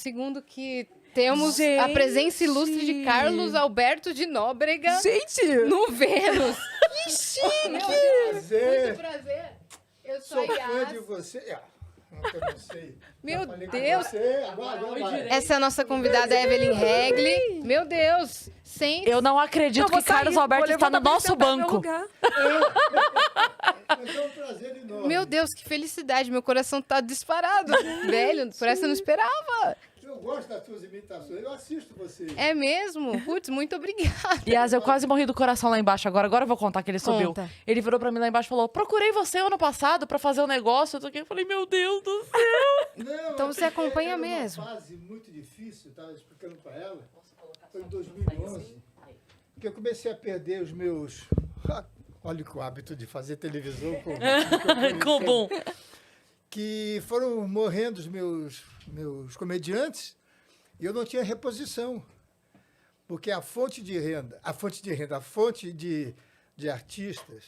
segundo que temos a presença ilustre de Carlos Alberto de Nóbrega no Vênus. Que chique! Muito prazer. Eu sou a Sou fã Yas. de você. Eu não sei. Meu Já falei com Deus. você, agora vai. Essa é a nossa convidada, Evelyn Regli. Meu Deus. Sem... Eu não acredito que Carlos Alberto está no nosso banco. Mas é um prazer enorme. Meu Deus, que felicidade. Meu coração tá disparado. Velho, por essa eu não esperava. Eu gosto das suas imitações, eu assisto você. É mesmo? Putz, muito obrigada. Yas, eu quase morri do coração lá embaixo. Agora eu vou contar que ele subiu. Conta. Ele virou pra mim lá embaixo e falou: procurei você ano passado pra fazer um negócio. Eu falei, meu Deus do céu. Não, Então você acompanha era mesmo. uma fase muito difícil, eu estava explicando para ela. Foi em 2011 que eu comecei a perder os meus... Olha o hábito de fazer televisão Com bom. que foram morrendo os meus comediantes e eu não tinha reposição. Porque a fonte de artistas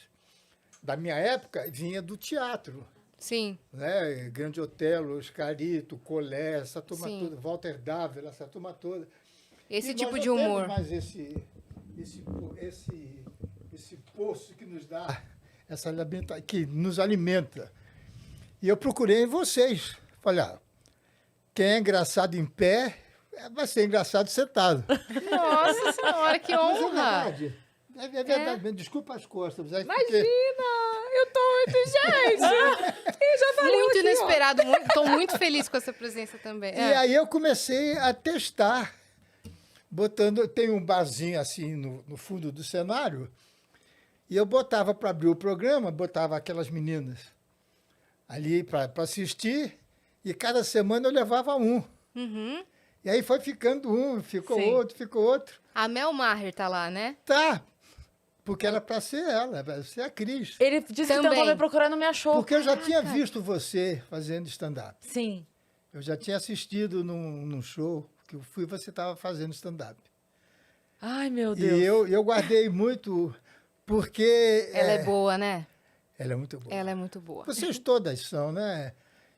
da minha época vinha do teatro. Sim. Né? Grande Otelo, Oscarito, Colé, essa turma Sim. toda, Walter Dávila, essa turma toda. Esse E tipo nós de não temos humor. mais esse poço que nos dá, que nos alimenta. E eu procurei em vocês. Falei, quem é engraçado em pé, vai ser engraçado sentado. Nossa senhora, que Mas é honra. verdade. É verdade. Desculpa as costas. Mas Imagina! Eu tô muito, gente! Eu já falei Muito aqui, inesperado. Tô muito feliz com essa presença também. E aí eu comecei a testar, tem um barzinho assim no fundo do cenário, e eu botava para abrir o programa, botava aquelas meninas ali para assistir, e cada semana eu levava um. Uhum. E aí foi ficando um, ficou Sim. outro, ficou outro. A Mel Maher tá lá, né? Tá, porque era para ser ela, para ser a Cris. Ele disse que Também. tentou me procurar, não me achou. Porque eu já tinha visto você fazendo stand-up. Sim. Eu já tinha assistido num show que eu fui, você estava fazendo stand-up. Ai, meu Deus. E eu guardei muito, porque... Ela é boa, né? Ela é muito boa. Ela é muito boa. Vocês todas são, né?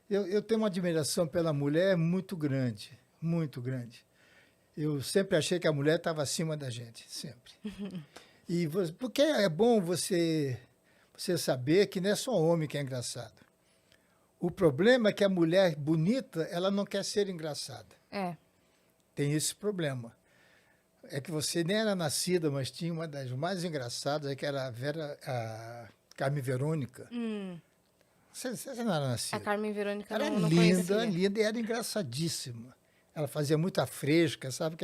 Eu tenho uma admiração pela mulher muito grande, muito grande. Eu sempre achei que a mulher estava acima da gente, sempre. Porque é bom você saber que não é só homem que é engraçado. O problema é que a mulher bonita, ela não quer ser engraçada. É. Tem esse problema. É que você nem era nascida, mas tinha uma das mais engraçadas, que era a Carmen Verônica. Você não era nascida. A Carmen Verônica Era não linda, conhecia. linda e era engraçadíssima. Ela fazia muita fresca, sabe?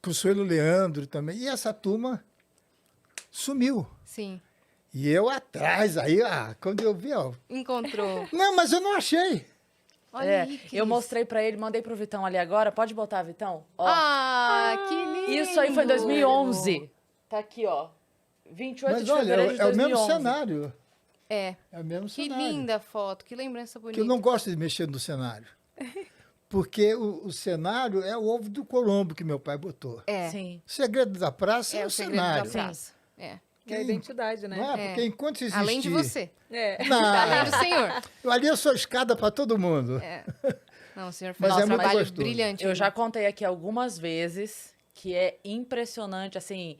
Consuelo Leandro também. E essa turma sumiu. Sim. E eu atrás, aí, quando eu vi, Encontrou. não, mas eu não achei. Olha aí, Cris. eu mostrei pra ele, mandei pro Vitão ali agora. Pode botar, Vitão? Ó. Que lindo. Isso aí foi em 2011. Tá aqui, ó. 28 Mas de olha, fevereiro de é o 2011. mesmo cenário. É. É o mesmo Que cenário. linda foto. Que lembrança bonita. Que eu não gosto de mexer no cenário. Porque o cenário é o ovo do Colombo que meu pai botou. É. Sim. O segredo da praça é, É o o segredo cenário. da praça. É. É a identidade, né? Não é? Porque enquanto existir... Além de você. É. Não, Além do senhor. ali eu sou escada para todo mundo. É. Não, o senhor Mas fez é um muito trabalho gostoso. brilhante. Eu já contei aqui algumas vezes que é impressionante, assim...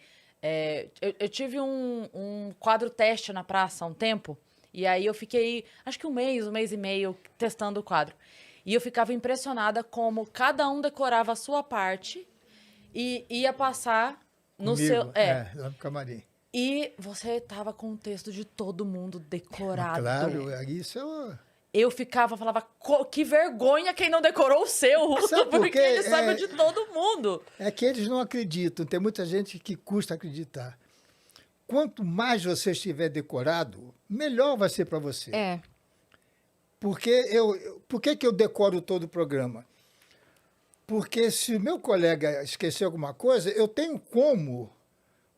eu tive um quadro teste na praça há um tempo, e aí eu fiquei, acho que um mês e meio, testando o quadro. E eu ficava impressionada como cada um decorava a sua parte e ia passar no Comigo, seu... lá no camarim. E você tava com o texto de todo mundo decorado. Claro, isso é... Eu falava, que vergonha quem não decorou o seu. Sabe por porque quê? ele sabe de todo mundo. É que eles não acreditam. Tem muita gente que custa acreditar. Quanto mais você estiver decorado, melhor vai ser para você. É. Porque por que eu decoro todo o programa? Porque se o meu colega esquecer alguma coisa, eu tenho como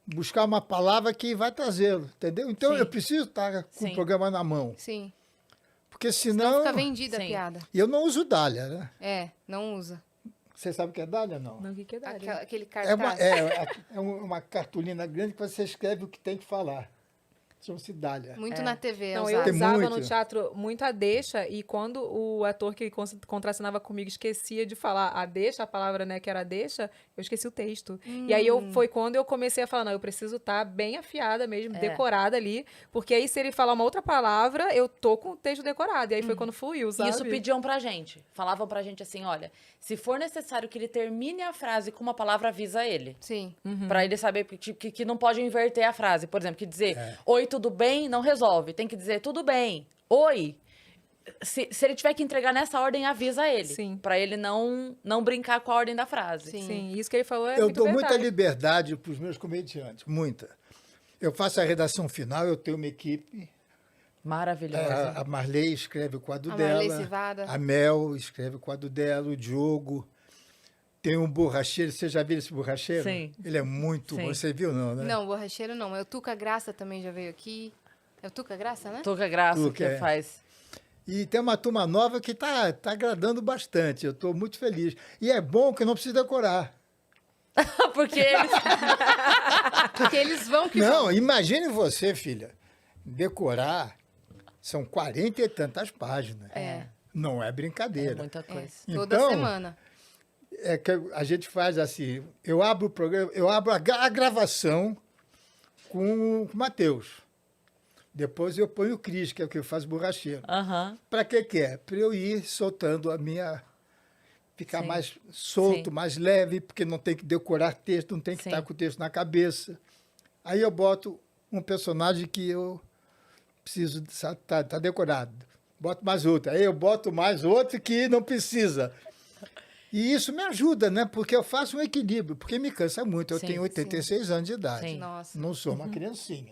buscar uma palavra que vai trazê-lo, entendeu? Então Sim. eu preciso estar com Sim. o programa na mão. Sim. Porque Senão senão... fica vendida a Sim. piada. E eu não uso dália, né? É, não usa. Você sabe o que é dália, não? Não, o que é dar? Aquele É cartaz. uma cartolina grande que você escreve o que tem que falar. Chama-se Dália. Muito na TV. Não, eu usava no teatro muito a deixa, e quando o ator que contracenava comigo esquecia de falar a deixa, a palavra, né, que era a deixa, eu esqueci o texto. E aí foi quando eu comecei a falar, não, eu preciso estar bem afiada mesmo, decorada ali, porque aí se ele falar uma outra palavra, eu tô com o texto decorado. E aí foi quando fluiu, sabe? Isso pediam pra gente. Falavam pra gente assim, olha, se for necessário que ele termine a frase com uma palavra, avisa ele. Sim. Pra ele saber que não pode inverter a frase. Por exemplo, que dizer, oi, tudo bem, não resolve. Tem que dizer, tudo bem, oi. Se ele tiver que entregar nessa ordem, avisa ele. Sim. Pra ele não brincar com a ordem da frase. Sim, isso que ele falou é Eu muito dou verdade. muita liberdade para os meus comediantes, muita. Eu faço a redação final, eu tenho uma equipe. Maravilhosa. A Marley escreve o quadro A dela. Marley Civada. A Mel escreve o quadro dela, o Diogo. Tem um borracheiro, você já viu esse borracheiro? Sim. Ele é muito Sim. bom, você viu não, né? Não, borracheiro não. É o Tuca Graça também já veio aqui. É o Tuca Graça, né? Tuca Graça Tuca, que faz. E tem uma turma nova que tá agradando bastante, eu estou muito feliz. E é bom que não precisa decorar. Porque eles... Porque eles vão que Não, vão. imagine você, filha, decorar, são 40 e tantas páginas. Não é brincadeira. É muita coisa. Toda Então, semana. É que a gente faz assim, eu abro o programa, eu abro a gravação com o Matheus. Depois eu ponho o Cris, que é o que faz borracheiro. Aham. Para que é? Para eu ir soltando a minha... Ficar Sim. mais solto, Sim. mais leve, porque não tem que decorar texto, não tem que Sim. estar com o texto na cabeça. Aí eu boto um personagem que eu preciso... Tá decorado. Boto mais outro. Aí eu boto mais outro que não precisa. E isso me ajuda, né? Porque eu faço um equilíbrio, porque me cansa muito. Eu Sim, tenho 86 anos de idade. Sim. Nossa. Não sou uma criancinha.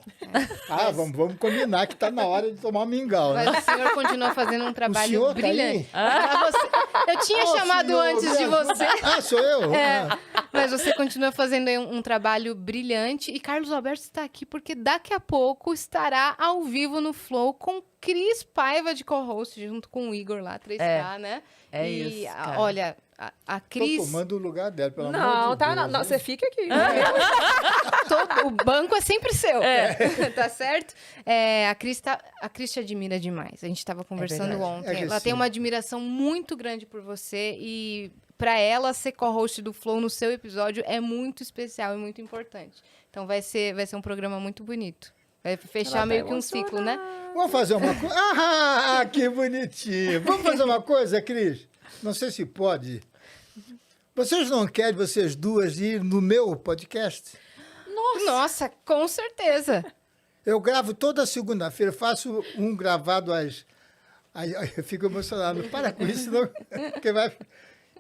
Vamos combinar que está na hora de tomar um mingau, né? Mas o senhor continua fazendo um O trabalho senhor tá brilhante. aí? Eu tinha Ô, chamado senhor, antes de me ajuda. você. Ah, sou eu? Ah. Mas você continua fazendo aí um trabalho brilhante. E Carlos Alberto está aqui porque daqui a pouco estará ao vivo no Flow com Cris Paiva de co-host, junto com o Igor lá, 3K, né? É e, isso, cara. olha, a Cris... Tô tomando o lugar dela, pelo amor Não, de tá, Deus. não, né? você fica aqui. O banco é sempre seu. Tá certo? A Cris te admira demais. A gente estava conversando verdade. ontem. É que Ela tem sim. uma admiração muito grande por você e para ela ser co-host do Flow no seu episódio é muito especial e muito importante. Então vai ser um programa muito bonito. Vai fechar Ela meio tá que um ciclo, né? Vamos fazer uma coisa? Ah, que bonitinho. Vamos fazer uma coisa, Cris? Não sei se pode. Vocês não querem, vocês duas, ir no meu podcast? Nossa, com certeza. Eu gravo toda segunda-feira, faço um gravado às... Aí eu fico emocionado. Para com isso, não. Porque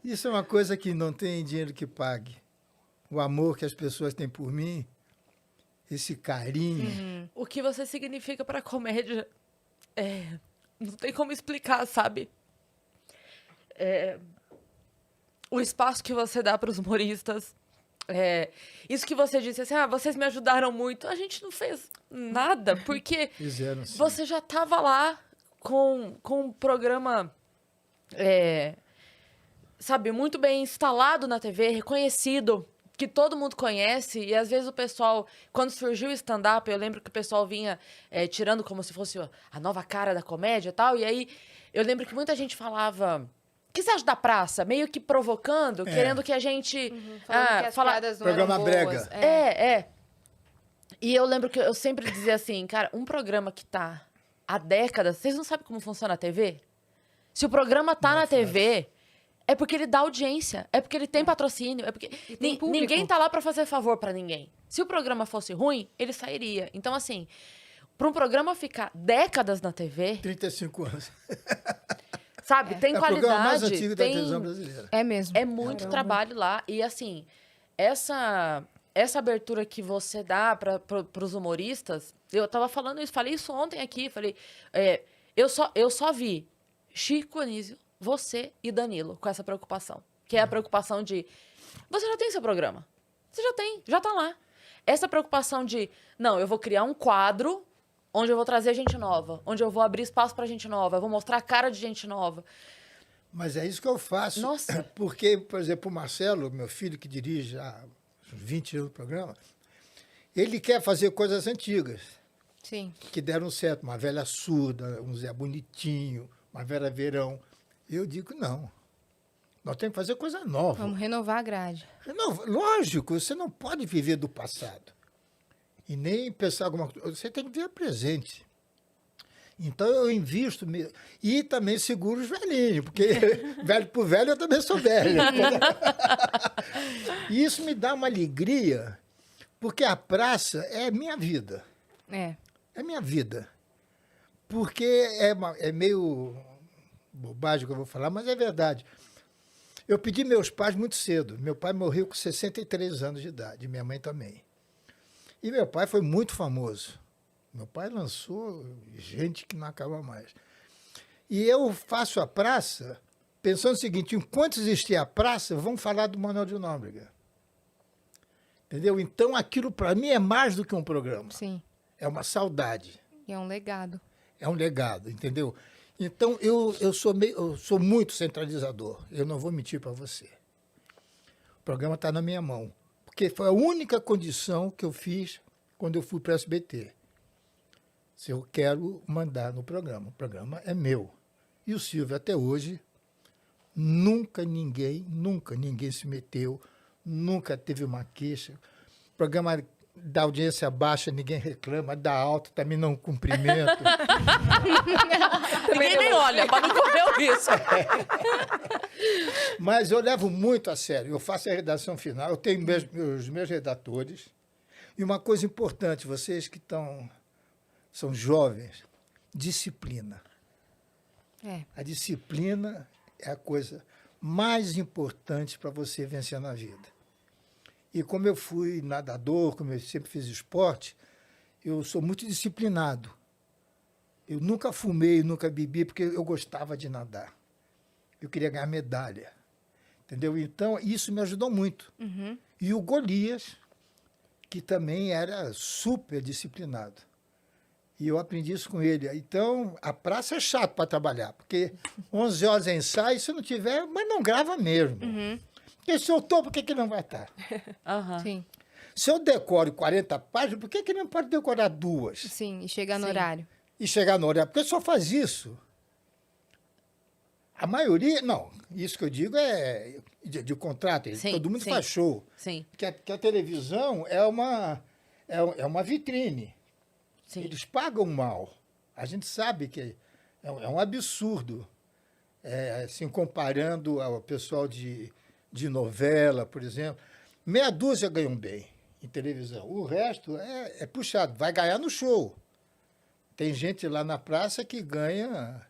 isso é uma coisa que não tem dinheiro que pague. O amor que as pessoas têm por mim, esse carinho. O que você significa pra comédia não tem como explicar, sabe? O espaço que você dá pros humoristas. Isso que você disse assim, vocês me ajudaram muito. A gente não fez nada, porque Fizeram sim. você já tava lá com um programa, sabe, muito bem instalado na TV, reconhecido, que todo mundo conhece, e às vezes o pessoal, quando surgiu o stand-up, eu lembro que o pessoal vinha tirando como se fosse a nova cara da comédia e tal, e aí eu lembro que muita gente falava, o que você acha da praça? Meio que provocando, querendo que a gente... Falando que as piadas não Programa eram boas. brega. E eu lembro que eu sempre dizia assim, cara, um programa que tá há décadas, vocês não sabem como funciona a TV? Se o programa tá na TV... É porque ele dá audiência, é porque ele tem patrocínio, é porque tem público. ninguém tá lá pra fazer favor pra ninguém. Se o programa fosse ruim, ele sairia. Então, assim, pra um programa ficar décadas na TV, 35 anos. sabe, tem É o programa mais qualidade, antigo da tem... televisão brasileira. É mesmo. É muito trabalho lá. E, assim, essa abertura que você dá pros humoristas, eu tava falando isso, falei isso ontem aqui, falei, eu só vi Chico Anísio, você e Danilo com essa preocupação. Que é a preocupação de... Você já tem seu programa. Você já tem, já tá lá. Essa preocupação de... Não, eu vou criar um quadro onde eu vou trazer gente nova. Onde eu vou abrir espaço pra gente nova. Eu vou mostrar a cara de gente nova. Mas é isso que eu faço. Nossa. Porque, por exemplo, o Marcelo, meu filho que dirige há 20 anos o programa, ele quer fazer coisas antigas. Sim. que deram certo. Uma Velha Surda, um Zé Bonitinho, uma Vera Verão. Eu digo, não. Nós temos que fazer coisa nova. Vamos renovar a grade. Não, lógico, você não pode viver do passado. E nem pensar alguma coisa. Você tem que viver presente. Então eu invisto. E também seguro os velhinhos, porque velho por velho eu também sou velho. E isso me dá uma alegria, porque a praça é minha vida. É. É minha vida. Porque é meio bobagem o que eu vou falar, mas é verdade. Eu pedi meus pais muito cedo. Meu pai morreu com 63 anos de idade, minha mãe também. E meu pai foi muito famoso. Meu pai lançou gente que não acaba mais. E eu faço a praça pensando o seguinte, enquanto existir a praça, vamos falar do Manuel de Nóbrega. Entendeu? Então, aquilo para mim é mais do que um programa. Sim. É uma saudade. E é um legado. É um legado, entendeu? Então, eu sou muito centralizador. Eu não vou mentir para você. O programa está na minha mão. Porque foi a única condição que eu fiz quando eu fui para o SBT. Se eu quero mandar no programa. O programa é meu. E o Silvio, até hoje, nunca ninguém se meteu, nunca teve uma queixa. O programa da audiência baixa, ninguém reclama, da alta também não cumprimento. Ninguém nem olha, para não correr o risco. Mas eu levo muito a sério. Eu faço a redação final, eu tenho os meus redatores. E uma coisa importante, vocês que são jovens, disciplina. É. A disciplina é a coisa mais importante para você vencer na vida. E como eu fui nadador, como eu sempre fiz esporte, eu sou muito disciplinado. Eu nunca fumei, nunca bebi, porque eu gostava de nadar. Eu queria ganhar medalha. Entendeu? Então, isso me ajudou muito. Uhum. E o Golias, que também era super disciplinado. E eu aprendi isso com ele. Então, a praça é chato para trabalhar, porque 11 horas é ensaio, se não tiver, mas não grava mesmo. Uhum. Porque se eu estou, por que não vai estar? Aham. Sim. Se eu decoro 40 páginas, por que não pode decorar 2? Sim. E chegar no Sim. horário. E chegar no horário? Porque só faz isso. A maioria, não, isso que eu digo é de contrato, Sim, todo mundo sim. faz show. Sim, Que a televisão é uma vitrine. sim. Eles pagam mal. A gente sabe que é um absurdo. Assim, comparando ao pessoal de novela, por exemplo. Meia dúzia ganham bem em televisão. O resto é puxado. Vai ganhar no show. Tem gente lá na praça que ganha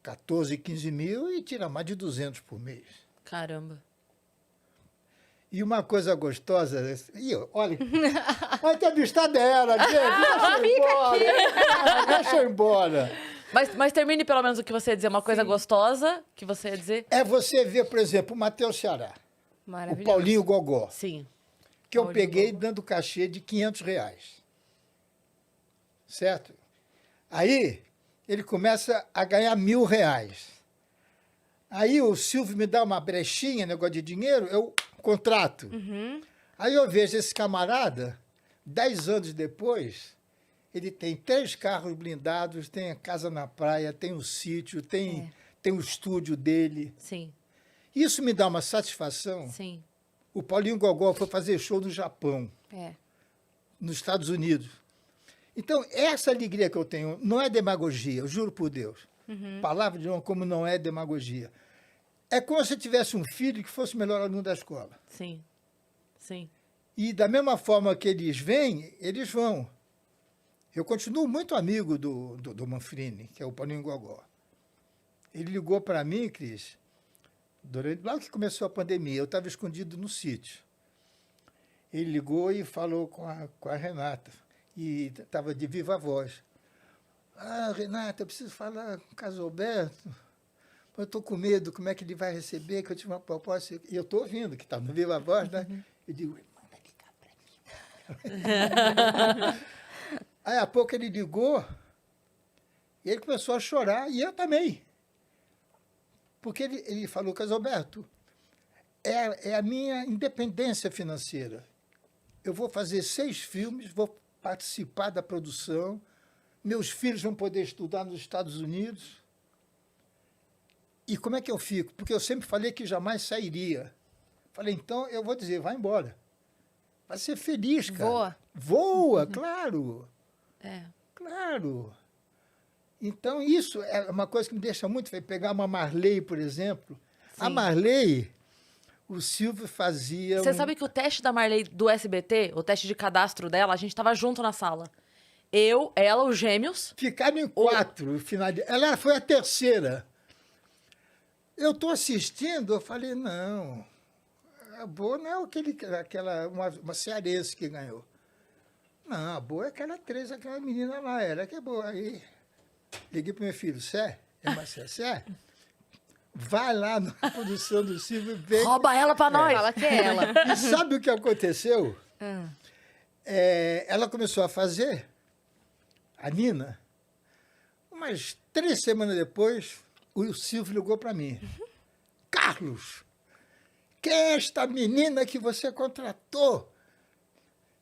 14, 15 mil e tira mais de 200 por mês. Caramba. E uma coisa gostosa... Olha, a entrevistada dela, gente. Deixa eu ir embora. Deixa eu ir embora. Mas termine pelo menos o que você ia dizer, uma coisa gostosa que você ia dizer. É você ver, por exemplo, o Matheus Ceará, o Maravilhoso. Paulinho Gogó, Sim. que eu Paulinho peguei Gogó. dando cachê de R$500. Certo? Aí, ele começa a ganhar R$1.000. Aí o Silvio me dá uma brechinha, negócio de dinheiro, eu contrato. Uhum. Aí eu vejo esse camarada, 10 anos depois, ele tem 3 carros blindados, tem a casa na praia, tem um sítio, tem o estúdio dele. Sim, Isso me dá uma satisfação. sim. O Paulinho Gogó foi fazer show no Japão, É. nos Estados Unidos. Então, essa alegria que eu tenho não é demagogia, eu juro por Deus. Palavra de honra, como não é demagogia. É como se eu tivesse um filho que fosse o melhor aluno da escola. Sim. Sim. E da mesma forma que eles vêm, eles vão. Eu continuo muito amigo do Manfrini, que é o Paulinho Gogó. Ele ligou para mim, Cris, logo que começou a pandemia, eu estava escondido no sítio. Ele ligou e falou com a Renata, e estava de viva voz. Ah, Renata, eu preciso falar com o Casalberto. Eu estou com medo, como é que ele vai receber, que eu tive uma proposta. E eu estou ouvindo, que está no viva voz, né? Eu digo, manda ligar para mim. Aí, a pouco ele ligou, e ele começou a chorar, e eu também. Porque ele falou, Casalberto, é a minha independência financeira. Eu vou fazer 6 filmes, vou participar da produção, meus filhos vão poder estudar nos Estados Unidos. E como é que eu fico? Porque eu sempre falei que jamais sairia. Falei, então eu vou dizer, vai embora. Vai ser feliz, cara. Voa. Voa, claro. É. Claro. Então, isso é uma coisa que me deixa muito feliz. Pegar uma Marley, por exemplo. A Sim. Marley, o Silvio fazia... Você sabe que o teste da Marley do SBT, o teste de cadastro dela, a gente tava junto na sala. Eu, ela, os gêmeos. Ficaram em 4. Ela foi a terceira. Eu estou assistindo, eu falei, não, a boa não é uma cearense que ganhou. Não, a boa é aquela 3, aquela menina lá, ela que é boa. Aí, liguei para o meu filho, Sé, Sé, vai lá na produção do Silvio e vê. Rouba ela pra nós. Fala que é ela. E sabe o que aconteceu? Ela começou a fazer, a Nina, umas 3 semanas depois, o Silvio ligou para mim. Carlos, quem é esta menina que você contratou?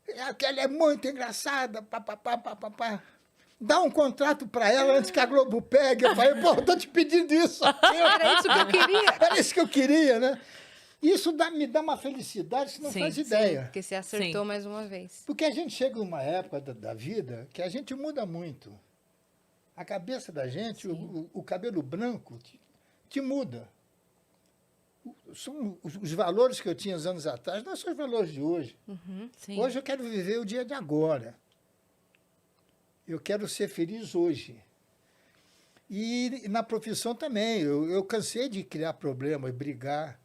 Ela é muito engraçada, papapá. Dá um contrato para ela antes que a Globo pegue. Eu falei, pô, estou te pedindo isso. Era isso que eu queria. Era isso que eu queria, né? Isso me dá uma felicidade que você não Sim, faz sim, ideia. Porque você acertou mais uma vez. Porque a gente chega numa época da vida que a gente muda muito. A cabeça da gente, o cabelo branco, te muda. São os valores que eu tinha uns anos atrás, não são os valores de hoje. Sim. Hoje eu quero viver o dia de agora. Eu quero ser feliz hoje. E na profissão também. Eu cansei de criar problemas, brigar,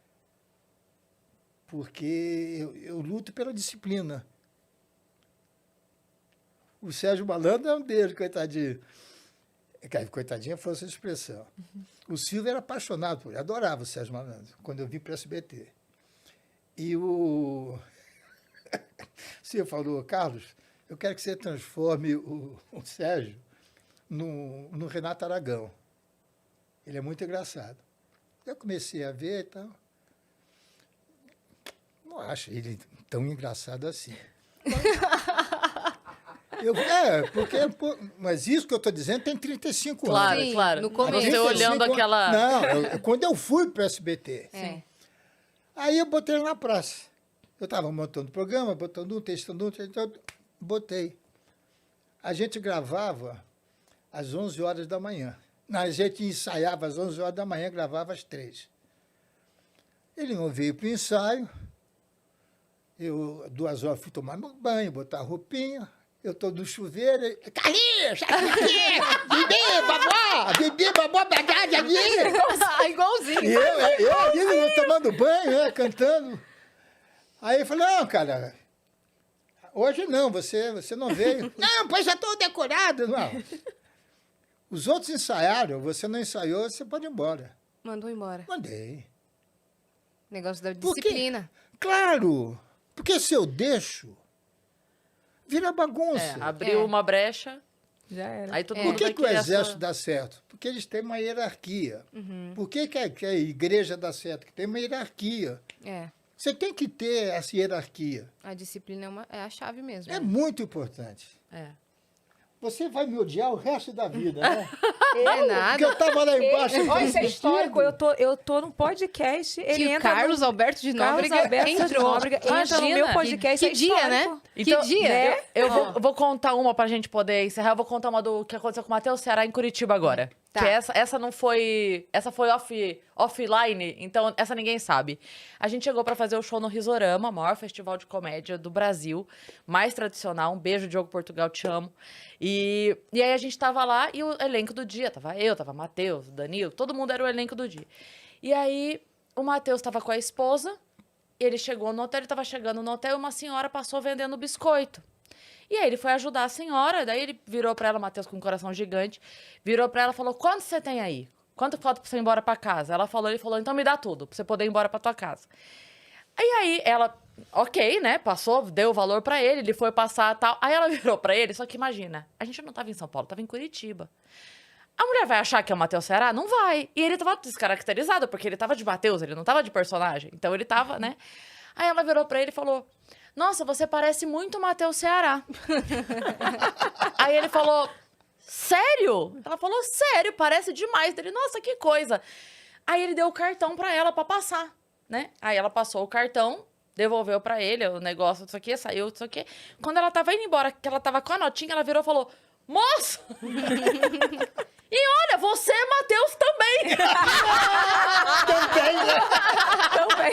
porque eu luto pela disciplina. O Sérgio Malandro é um deles, coitadinho. Coitadinha foi essa expressão. O Silvio era apaixonado por ele, adorava o Sérgio Malandro, quando eu vim para o SBT. E o Silvio falou, Carlos, eu quero que você transforme o Sérgio no Renato Aragão. Ele é muito engraçado. Eu comecei a ver e tal. Não acho ele tão engraçado assim. Mas isso que eu estou dizendo tem 35 Claro, anos. Sim, claro. no começo. Você olhando aquela... Não, quando eu fui para o SBT. É. Aí eu botei ele na praça. Eu estava montando o programa, botando testando então botei. A gente gravava às 11 horas da manhã. Não, a gente ensaiava às 11 horas da manhã, gravava às 3. Ele não veio para o ensaio. Eu, 2 horas, fui tomar no banho, botar a roupinha. Eu estou no chuveiro. Carlinhos, Bibi, babó, bagagem ali. Igualzinho. E eu ali tomando banho, né, cantando. Aí eu falei, não, cara, hoje não, você não veio. Não, pois já estou decorado. Não. Os outros ensaiaram, você não ensaiou, você pode ir embora. Mandou embora. Mandei. Negócio da Por quê? disciplina. Claro, porque se eu deixo, vira bagunça. Abriu uma brecha, Já era. aí todo É. mundo Por que, vai que o querer exército dá certo? Porque eles têm uma hierarquia. Por que, que a igreja dá certo? Porque tem uma hierarquia. É. Você tem que ter essa hierarquia. A disciplina é a chave mesmo. É muito importante. É. Você vai me odiar o resto da vida, né? Não é Porque nada. eu estava lá embaixo. Olha, isso é assistindo. histórico. Eu tô num podcast, ele Que o entra Carlos Alberto de Carlos Nóbrega Alberto de entrou. Nóbrega entra no Imagina. meu podcast. Que é dia, né? histórico. Então, que dia? né? Eu vou contar uma pra gente poder encerrar. Eu vou contar uma do que aconteceu com o Matheus Ceará em Curitiba agora. Tá. Que essa não foi... Essa foi offline, então essa ninguém sabe. A gente chegou pra fazer o show no Risorama, maior festival de comédia do Brasil, mais tradicional. Um beijo, Diogo Portugal, te amo. E aí a gente tava lá e o elenco do dia, tava eu, tava Matheus, Danilo, todo mundo era o elenco do dia. E aí o Matheus tava com a esposa, ele chegou no hotel, ele tava chegando no hotel e uma senhora passou vendendo biscoito. E aí ele foi ajudar a senhora, daí ele virou pra ela, Matheus com um coração gigante, virou pra ela e falou, quanto você tem aí? Quanto falta pra você ir embora pra casa? Ele falou, então me dá tudo, pra você poder ir embora pra tua casa. E aí ela, ok, né, passou, deu o valor pra ele foi passar e tal. Aí ela virou pra ele, só que imagina, a gente não tava em São Paulo, tava em Curitiba. A mulher vai achar que é o Matheus Ceará? Não vai. E ele tava descaracterizado, porque ele tava de Matheus, ele não tava de personagem. Então ele tava, né? Aí ela virou pra ele e falou, nossa, você parece muito Matheus Ceará. Aí ele falou, sério? Ela falou, sério, parece demais. Ele, nossa, que coisa. Aí ele deu o cartão pra ela pra passar, né? Aí ela passou o cartão, devolveu pra ele o negócio disso aqui, saiu disso aqui. Quando ela tava indo embora, que ela tava com a notinha, ela virou e falou, moço! E olha, você é Matheus também! Também, né? Também.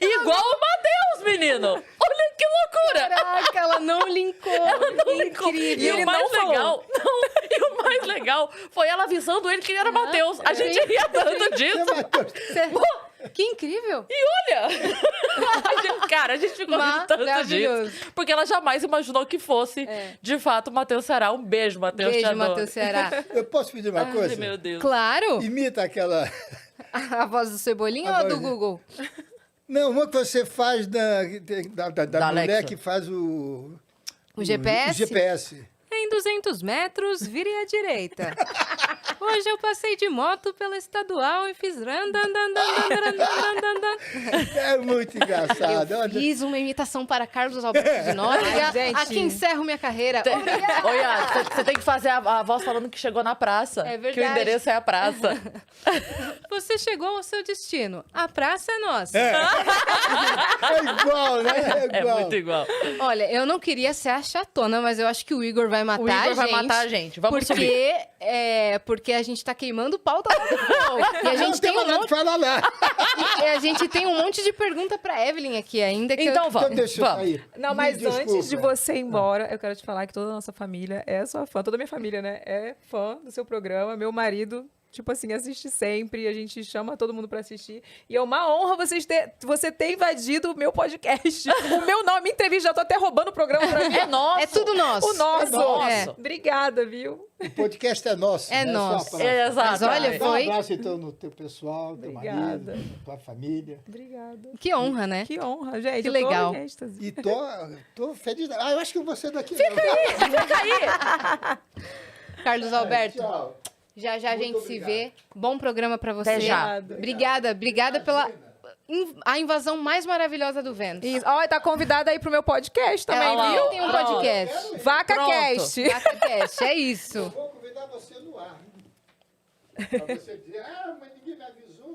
Igual o Matheus, menino! Olha que loucura! Caraca, ela não linkou. Incrível. E ele o mais não falou. legal, e o mais legal foi ela avisando ele que ele era Matheus. A gente ria tanto disso. Que incrível. E olha! Cara, a gente ficou rindo tanto Maravilhoso. disso. Porque ela jamais imaginou que fosse, de fato, o Matheus Ceará. Um beijo, Matheus. te Beijo, adoro. Matheus Ceará. Eu posso pedir uma coisa? Ai, meu Deus. Claro. Imita aquela... A voz do Cebolinha A ou a do voz- Google? Não, uma que você faz da mulher Alexa. que faz o GPS? O GPS. Em 200 metros, vire à direita. Hoje eu passei de moto pela estadual e fiz... É muito engraçado. Olha, Fiz uma imitação para Carlos Alberto de Nóbrega. Ai, gente. Aqui encerro minha carreira. Obrigada. Oi, você tem que fazer a voz falando que chegou na praça. É Que o verdade. endereço é a praça. Você chegou ao seu destino. A praça é nossa. é igual, né? É É igual. muito igual. Olha, eu não queria ser a chatona, mas eu acho que o Igor vai matar O Igor a gente. vai matar a gente. Vamos subir. Porque a gente tá queimando o pau da Flow. E a Eu não gente tem tenho um nada monte, de falar lá. e a gente tem um monte de pergunta pra Evelyn aqui ainda. Que Então eu... vamos. Então deixa eu vamos. sair. Não, mas Me antes de desculpa. você ir embora, eu quero te falar que toda a nossa família é sua fã. Toda a minha família, né? É fã do seu programa. Meu marido, tipo assim, assiste sempre. A gente chama todo mundo pra assistir. E é uma honra você ter invadido o meu podcast. O meu nome, entrevista. Já tô até roubando o programa pra mim. É nosso. É tudo nosso. O nosso. nosso. É. Obrigada, viu? O podcast é nosso. É né? nosso. Só pra- É, exato. Mas olha, Dá um foi... abraço, então, no teu pessoal, teu Obrigada. marido, tua família. Obrigada. Que honra, né? Que honra, gente. Que eu tô legal. em êxtase. E tô feliz. Ah, eu acho que você daqui. Fica aí. Carlos Alberto, Tchau. já já a Muito gente se obrigado. vê. Bom programa pra você. Até já. Obrigada pela a invasão mais maravilhosa do Vênus. Isso. Ó, tá convidada aí pro meu podcast também, Ela viu? tem um Pronto. podcast. Vaca Pronto. Cast. VacaCast, é isso. Vou convidar você no ar. Pra você dizer, mas ninguém me avisou.